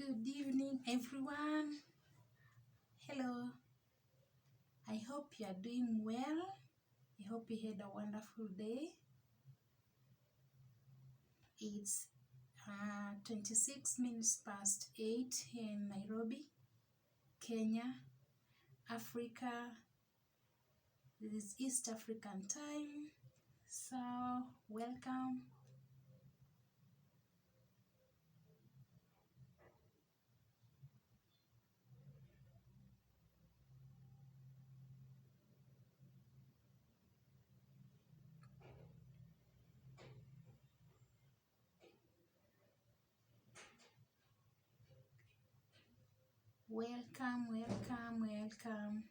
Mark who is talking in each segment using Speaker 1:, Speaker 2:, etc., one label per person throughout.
Speaker 1: Good evening, everyone. Hello. I hope you are doing well. I hope you had a wonderful day. It's 26 minutes past 8 here in Nairobi, Kenya, Africa. This is East African time. So, welcome. Welcome, welcome, welcome.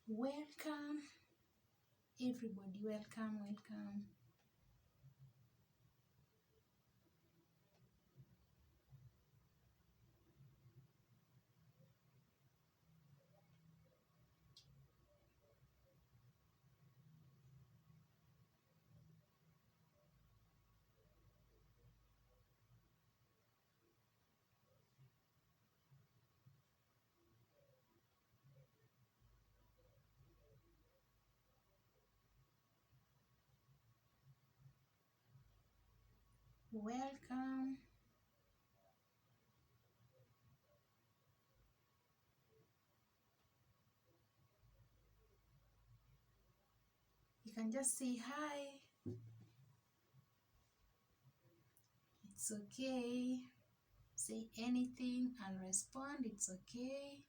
Speaker 1: Welcome, everybody. Welcome, welcome. Welcome. You can just say hi. It's okay. Say anything and respond. It's okay.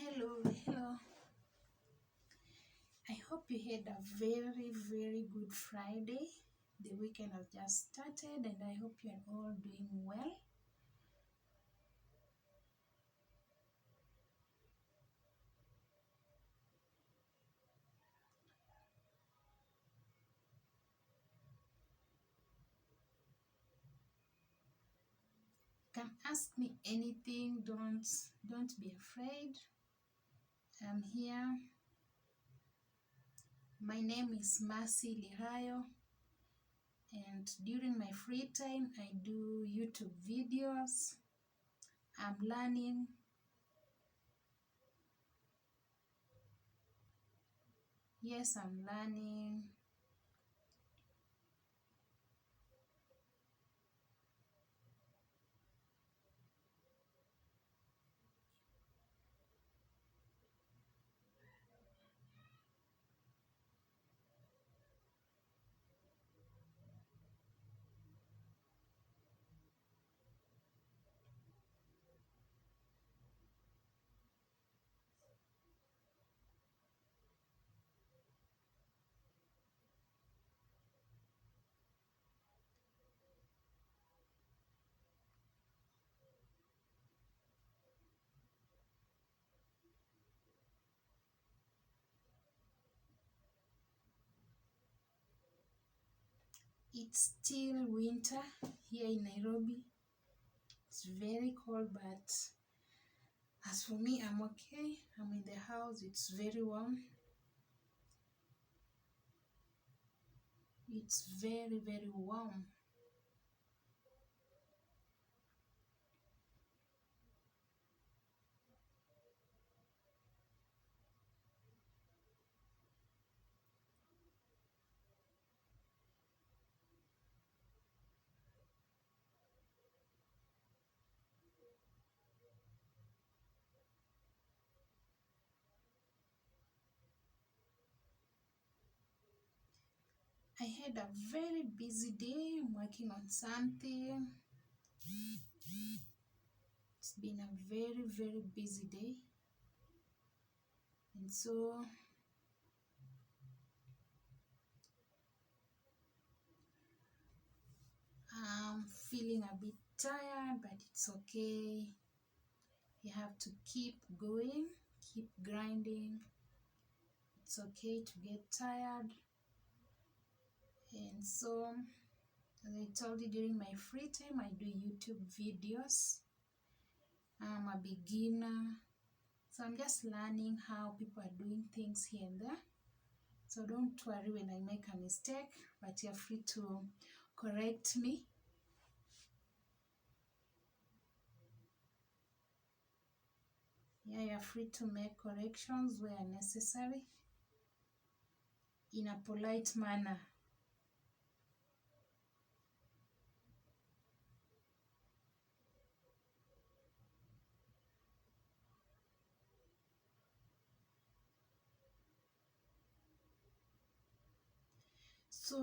Speaker 1: Hello, hello. I hope you had a very, very good Friday. The weekend has just started, and I hope you're all doing well. You can ask me anything. Don't be afraid. I'm here. My name is Mercy Lirayo, and during my free time, I do YouTube videos. I'm learning. Yes, I'm learning. It's still winter here in Nairobi. It's very cold, but as for me, I'm okay. I'm in the house. It's very warm. It's very, very warm. I had a very busy day. I'm working on something. It's been a very, very busy day. And so I'm feeling a bit tired, but it's okay. You have to keep going, keep grinding. It's okay to get tired. And so, as I told you, during my free time, I do YouTube videos. I'm a beginner, so I'm just learning how people are doing things here and there. So don't worry when I make a mistake, but you're free to correct me. Yeah, you're free to make corrections where necessary in a polite manner. So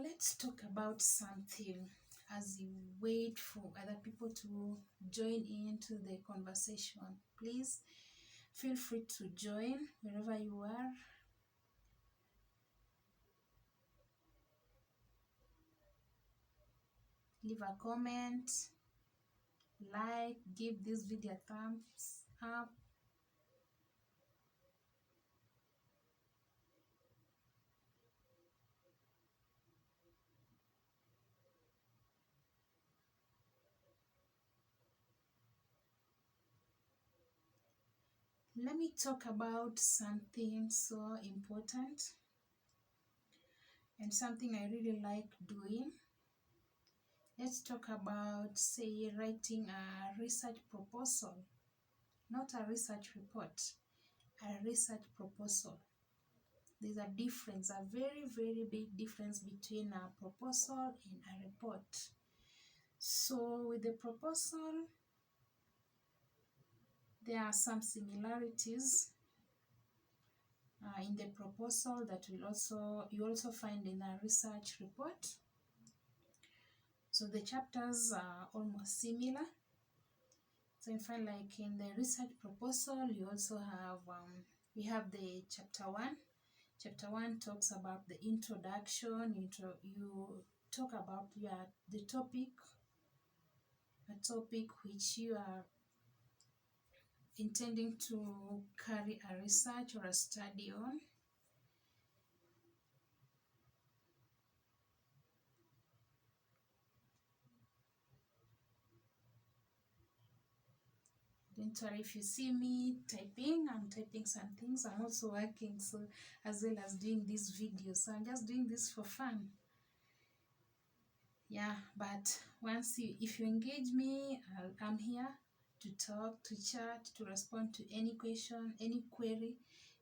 Speaker 1: let's talk about something as you wait for other people to join into the conversation. Please feel free to join wherever you are. Leave a comment, like, give this video a thumbs up. Let me talk about something so important and something I really like doing. Let's talk about, say, writing a research proposal, not a research report, a research proposal. There's a difference, a very, very big difference between a proposal and a report. So with the proposal, there are some similarities in the proposal that you also find in a research report. So the chapters are almost similar. So in fact, like in the research proposal, you also have we have the chapter 1. Chapter 1 talks about the introduction. You talk about the topic, a topic which you are intending to carry a research or a study on. Don't worry if you see me typing, I'm typing some things. I'm also working, so as well as doing these videos. So I'm just doing this for fun. Yeah, but if you engage me, I'm here to talk, to chat, to respond to any question, any query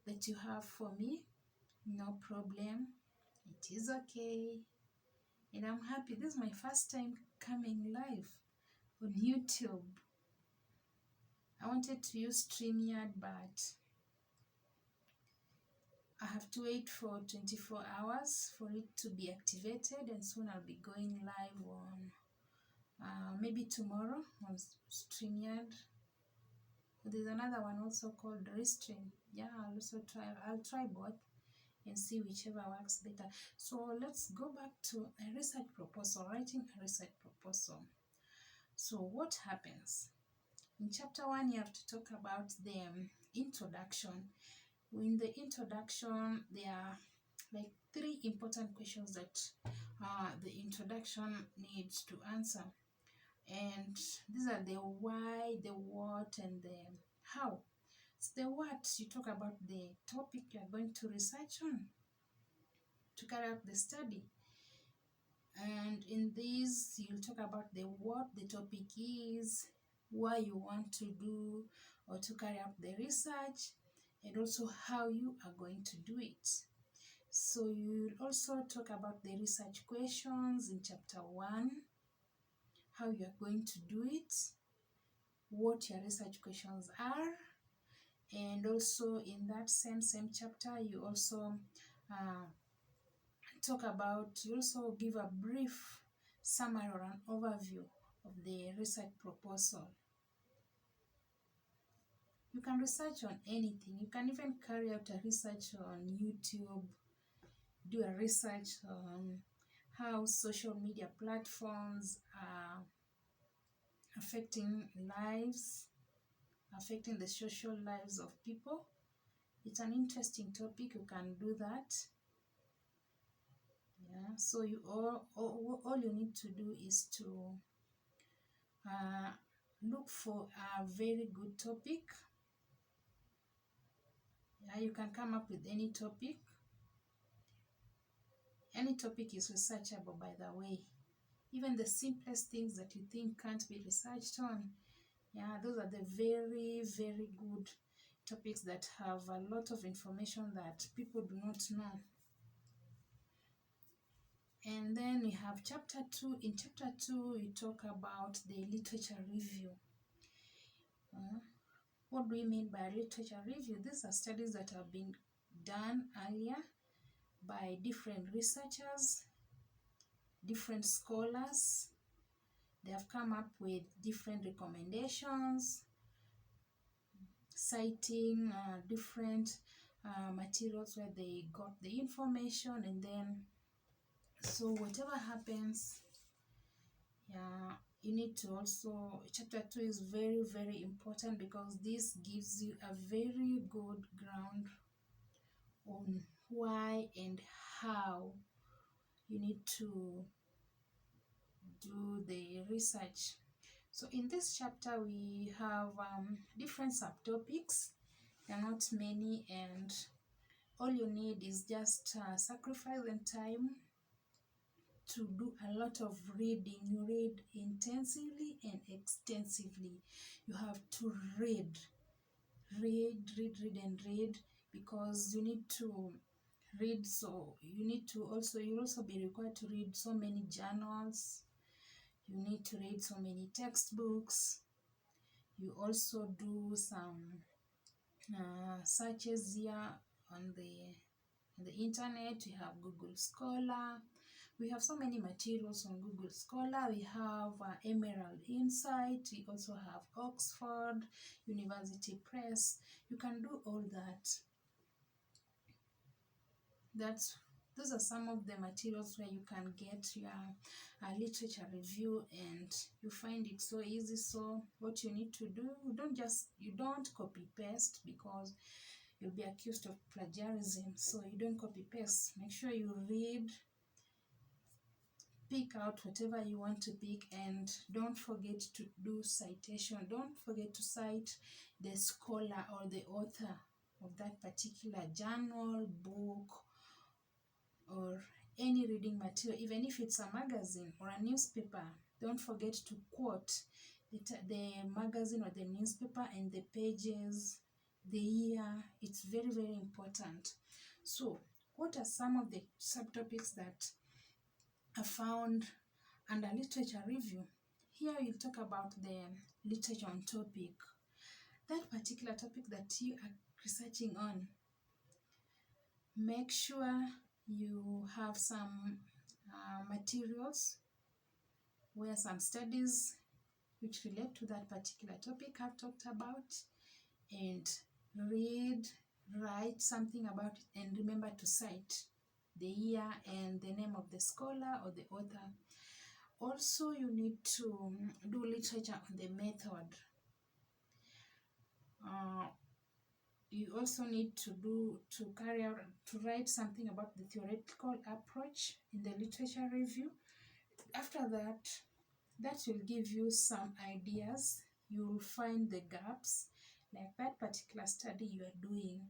Speaker 1: that you have for me. No problem. It is okay. And I'm happy. This is my first time coming live on YouTube. I wanted to use StreamYard, but I have to wait for 24 hours for it to be activated, and soon I'll be going live on maybe tomorrow on StreamYard. There's another one also called Restream. Yeah, I'll try both and see whichever works better. So let's go back to a research proposal, writing a research proposal. So what happens? In chapter 1, you have to talk about the introduction. In the introduction, there are like 3 important questions that the introduction needs to answer. And these are the why, the what, and the how. So the what, you talk about the topic you are going to research on to carry out the study. And in this, you'll talk about the what the topic is, why you want to do or to carry out the research, and also how you are going to do it. So you'll also talk about the research questions in chapter 1, how you are going to do it, what your research questions are, and also in that same chapter, you also you also give a brief summary or an overview of the research proposal. You can research on anything. You can even carry out a research on YouTube, do a research on how social media platforms are affecting the social lives of people. It's an interesting topic. You can do that. Yeah, so all you need to do is to look for a very good topic. Yeah, you can come up with any topic. Any topic is researchable, by the way. Even the simplest things that you think can't be researched on. Yeah, those are the very, very good topics that have a lot of information that people do not know. And then we have chapter 2. In chapter 2, we talk about the literature review. What do we mean by literature review? These are studies that have been done earlier by different researchers, different scholars. They have come up with different recommendations, citing different materials where they got the information, and then so whatever happens, yeah, you need to also, chapter 2 is very, very important because this gives you a very good ground on why and how you need to do the research. So in this chapter we have different subtopics. There are not many, and all you need is just sacrifice and time to do a lot of reading. You read intensively and extensively. You have to read, because you need to read. So you'll also be required to read so many journals. You need to read so many textbooks. You also do some searches here on the internet. We have Google Scholar. We have so many materials on Google Scholar. We have Emerald Insight. We also have Oxford University Press. You can do all that. Those are some of the materials where you can get your literature review, and you find it so easy. So what you need to do, you don't copy paste, because you'll be accused of plagiarism. So you don't copy paste. Make sure you read, pick out whatever you want to pick, and don't forget to do citation. Don't forget to cite the scholar or the author of that particular journal, book, or any reading material. Even if it's a magazine or a newspaper, don't forget to quote the magazine or the newspaper and the pages, the year. It's very, very important. So what are some of the subtopics that are found under literature review? Here we'll talk about the literature on topic, that particular topic that you are researching on. Make sure you have some materials where some studies which relate to that particular topic I've talked about, and read, write something about it, and remember to cite the year and the name of the scholar or the author. Also, you need to do literature on the method. You also need to write something about the theoretical approach in the literature review. After that will give you some ideas. You'll find the gaps, like that particular study you are doing,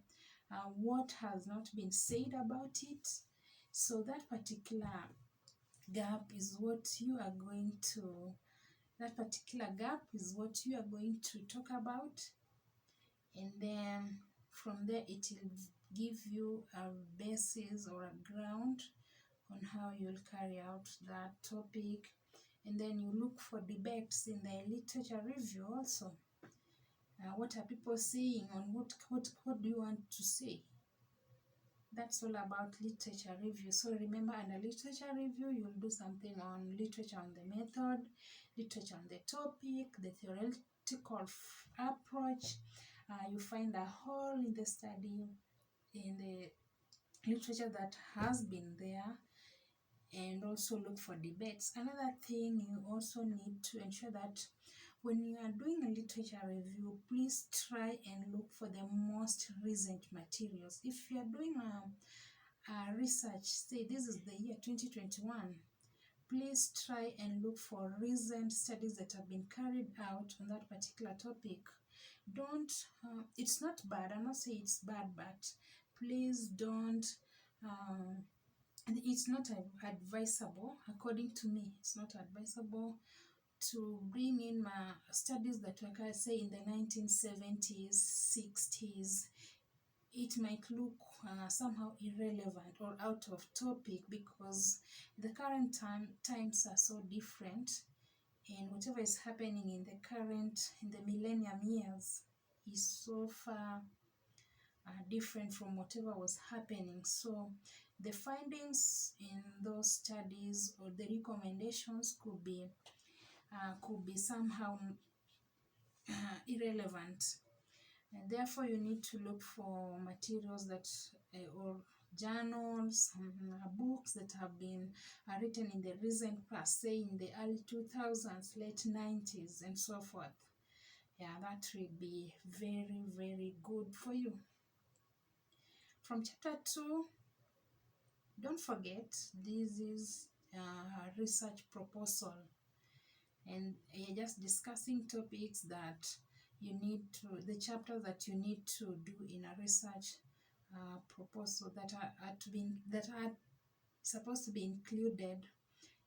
Speaker 1: what has not been said about it. So that particular gap is what you are going to talk about, and then from there it will give you a basis or a ground on how you'll carry out that topic. And then you look for debates in the literature review also. What are people saying on what do you want to say? That's all about literature review. So remember, under literature review, you'll do something on literature, on the method, literature on the topic, the theoretical approach. You find a hole in the study, in the literature that has been there, and also look for debates. Another thing, you also need to ensure that when you are doing a literature review, please try and look for the most recent materials. If you are doing a research, say this is the year 2021, please try and look for recent studies that have been carried out on that particular topic. Don't, it's not bad, I'm not saying it's bad, but please don't, and it's not advisable, according to me, it's not advisable to bring in studies that were, say, in the 1970s, 60s. It might look somehow irrelevant or out of topic, because the current times are so different, and whatever is happening in the millennium years is so far different from whatever was happening. So the findings in those studies or the recommendations could be somehow irrelevant, and therefore you need to look for materials that or journals, books that have been written in the recent past, say in the early 2000s, late 90s, and so forth. Yeah, that will be very, very good for you. From chapter 2, don't forget, this is a research proposal, and you're just discussing topics that you need to, the chapters that you need to do in a research proposal that are supposed to be included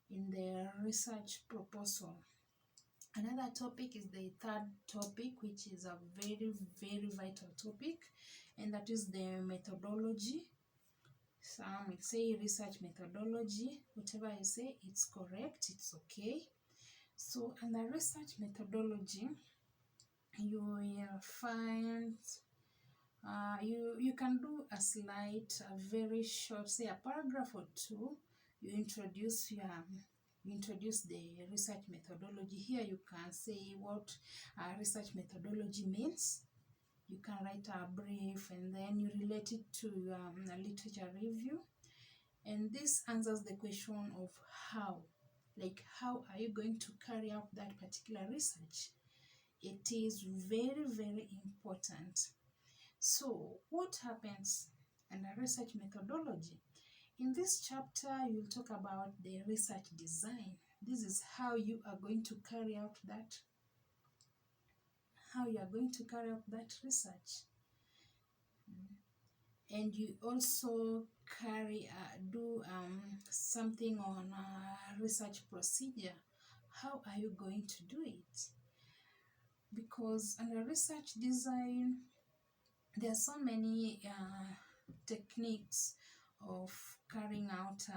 Speaker 1: in the research proposal. Another topic is the third topic, which is a very, very vital topic, and that is the methodology. Some will say research methodology. Whatever I say, it's correct, it's okay. So under research methodology, you will find you can do a slide, a very short, say a paragraph or two. You introduce the research methodology. Here you can say what research methodology means. You can write a brief, and then you relate it to a literature review. And this answers the question of how. Like, how are you going to carry out that particular research? It is very, very important. So, what happens in a research methodology? In this chapter, you'll talk about the research design. This is how you are going to carry out that research. And you also do something on research procedure. How are you going to do it? Because under research design, there are so many techniques of carrying out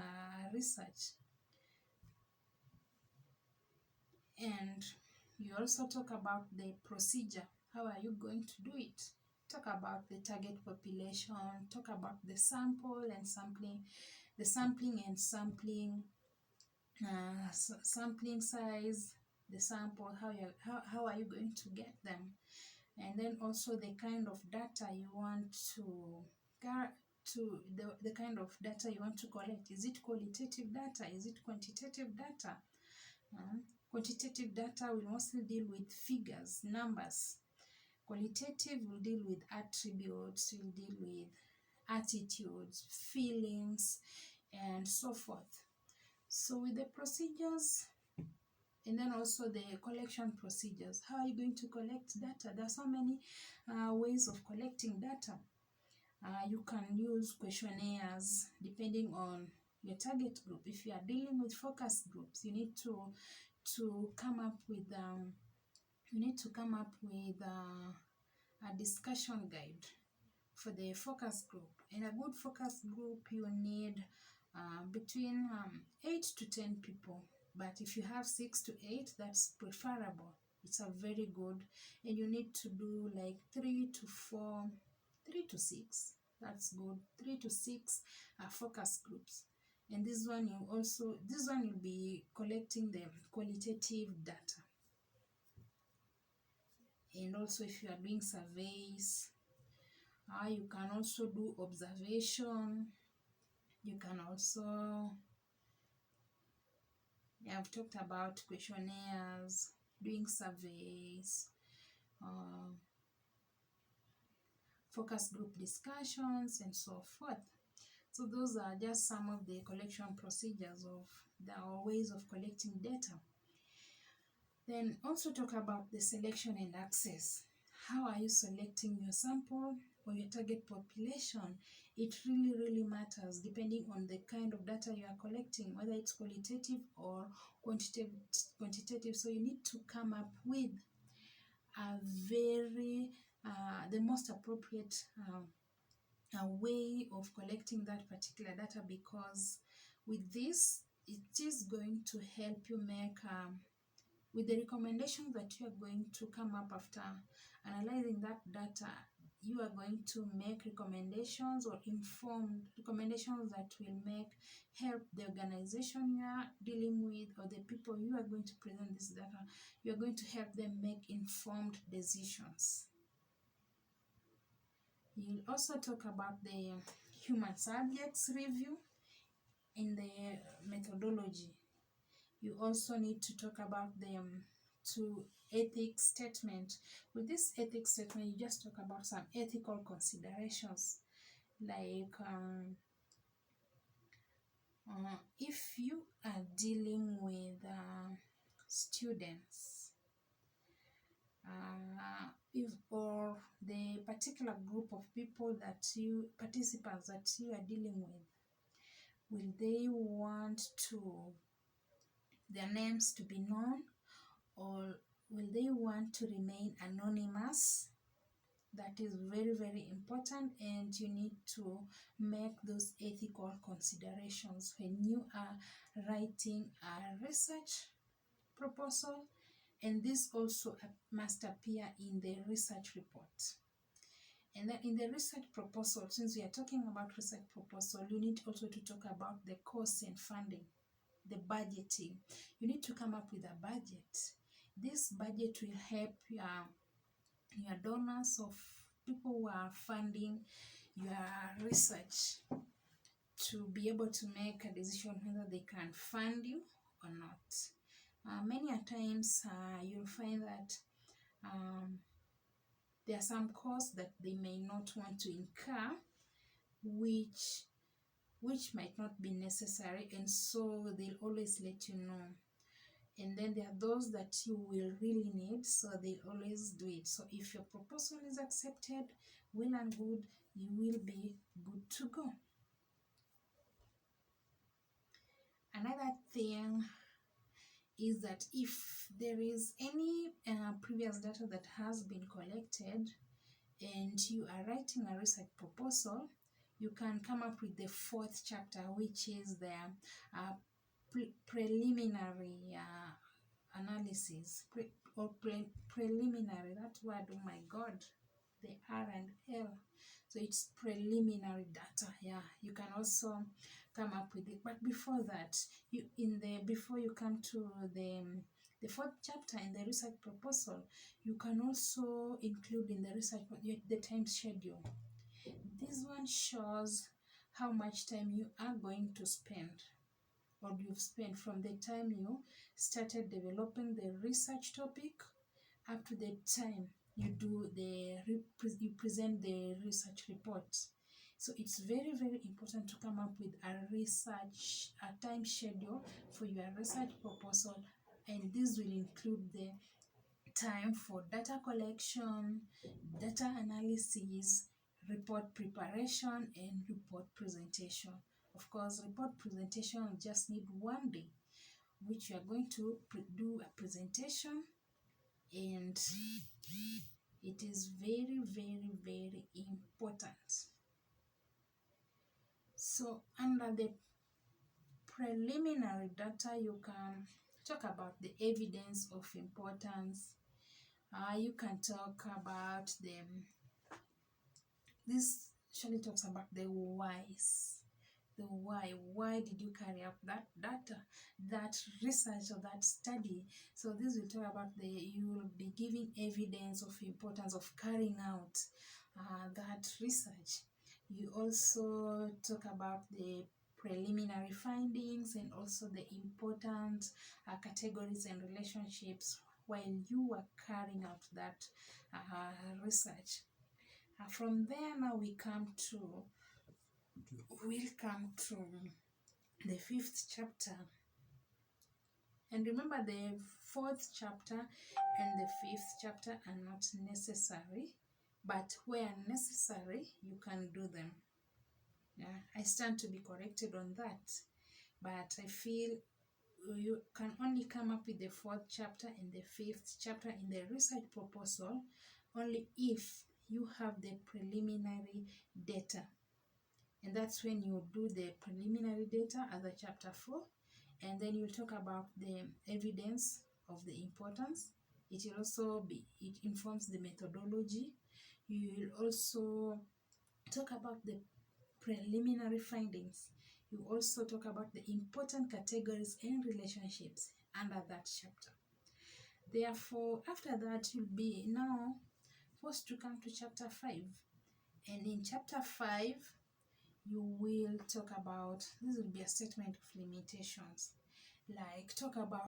Speaker 1: research. And you also talk about the procedure. How are you going to do it? Talk about the target population, talk about the sample and sampling, the sampling and sampling size, the sample, how are you going to get them? And then also the kind of data you want the kind of data you want to collect. Is it qualitative data? Is it quantitative data? Quantitative data will mostly deal with figures, numbers. Qualitative will deal with attributes, will deal with attitudes, feelings, and so forth. So with the procedures, and then also the collection procedures. How are you going to collect data? There are so many ways of collecting data. You can use questionnaires depending on your target group. If you are dealing with focus groups, you need to come up with a discussion guide for the focus group. In a good focus group, you need between 8 to 10 people. But if you have 6 to 8, that's preferable. It's a very good, and you need to do like 3 to 6. That's good. 3 to 6 focus groups. And this one will be collecting the qualitative data. And also if you are doing surveys, you can also do observation. You can also, I've talked about questionnaires, doing surveys, focus group discussions, and so forth. So those are just some of the collection procedures or ways of collecting data. Then also talk about the selection and access. How are you selecting your sample or your target population? It really matters depending on the kind of data you are collecting, whether it's qualitative or quantitative. So you need to come up with the most appropriate way of collecting that particular data, because with this, it is going to help you make with the recommendations that you are going to come up after analyzing that data. You are going to make recommendations or informed recommendations that will help the organization you are dealing with or the people you are going to present this data. You are going to help them make informed decisions. You'll also talk about the human subjects review in the methodology. You also need to talk about the ethics statement. With this ethics statement, you just talk about some ethical considerations, like if you are dealing with students, or the particular group of participants that you are dealing with, will they want their names to be known, or will they want to remain anonymous? That is very important, and you need to make those ethical considerations when you are writing a research proposal, and this also must appear in the research report. And then in the research proposal, since we are talking about research proposal, you need also to talk about the costs and funding, the budgeting. You need to come up with a budget. This budget will help your donors of people who are funding your research to be able to make a decision whether they can fund you or not. Many a times you'll find that there are some costs that they may not want to incur, which might not be necessary, and so they'll always let you know. And then there are those that you will really need, so they always do it. So if your proposal is accepted, well and good, you will be good to go. Another thing is that if there is any previous data that has been collected and you are writing a research proposal, you can come up with the 4th chapter, which is the preliminary analysis, preliminary, that word, oh my god, the R and L. So it's preliminary data. You can also come up with it, but before that, before you come to the 4th chapter in the research proposal, you can also include in the research the time schedule. This one shows how much time you are going to spend, or you've spent from the time you started developing the research topic up to the time you present the research report. So it's very important to come up with a time schedule for your research proposal, and this will include the time for data collection, data analysis, report preparation, and report presentation. Of course, report presentation just need one day, which you are going to do a presentation, and it is very important. So under the preliminary data, you can talk about the evidence of importance. You can talk about this actually talks about the whys. The why did you carry out that data, that research or that study? So this will talk about you will be giving evidence of importance of carrying out that research. You also talk about the preliminary findings and also the important categories and relationships while you are carrying out that research. From there now we'll come to the 5th chapter. And remember, the 4th chapter and the 5th chapter are not necessary, but where necessary, you can do them. Yeah, I stand to be corrected on that, but I feel you can only come up with the 4th chapter and the 5th chapter in the research proposal only if you have the preliminary data. And that's when you do the preliminary data as a chapter 4, and then you'll talk about the evidence of the importance. It informs the methodology. You will also talk about the preliminary findings. You also talk about the important categories and relationships under that chapter. Therefore, after that, you'll be now forced to come to chapter 5. And in chapter 5, you will talk about, this will be a statement of limitations, like talk about